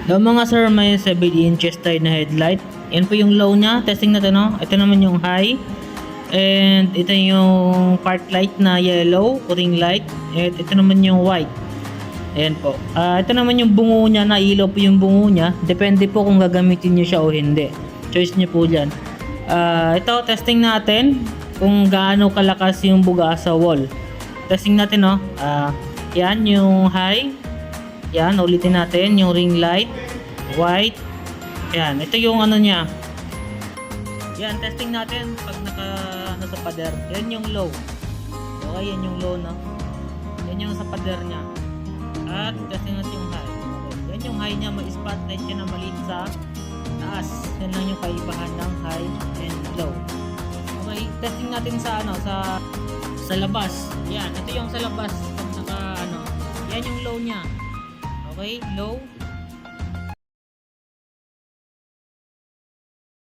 Now mga sir, may 7 inches tayo na headlight. Yan po yung low niya. Testing natin, no? Ito naman yung high. And ito yung park light na yellow, ring light. And ito naman yung white. Ayan po. Ito naman yung bungo niya, na ilaw po yung bungo niya. Depende po kung gagamitin niyo siya o hindi. Choice niyo po dyan. Ito, testing natin kung gaano kalakas yung buga sa wall. Testing natin, no? Yan yung high. Yan, ulitin natin yung ring light, white. Yan, ito yung ano niya. Yan, testing natin pag nasa pader. Yan yung low. Okay, yan yung low, no? Yan yung sa pader niya. At testing natin yung high. Okay. Yan yung high niya, may spotlight siya na maliit sa taas. Yan lang yung kaibahan ng high and low. Okay, testing natin sa sa labas. Yan, ito yung sa labas. Pag yan yung low niya. Okay, low.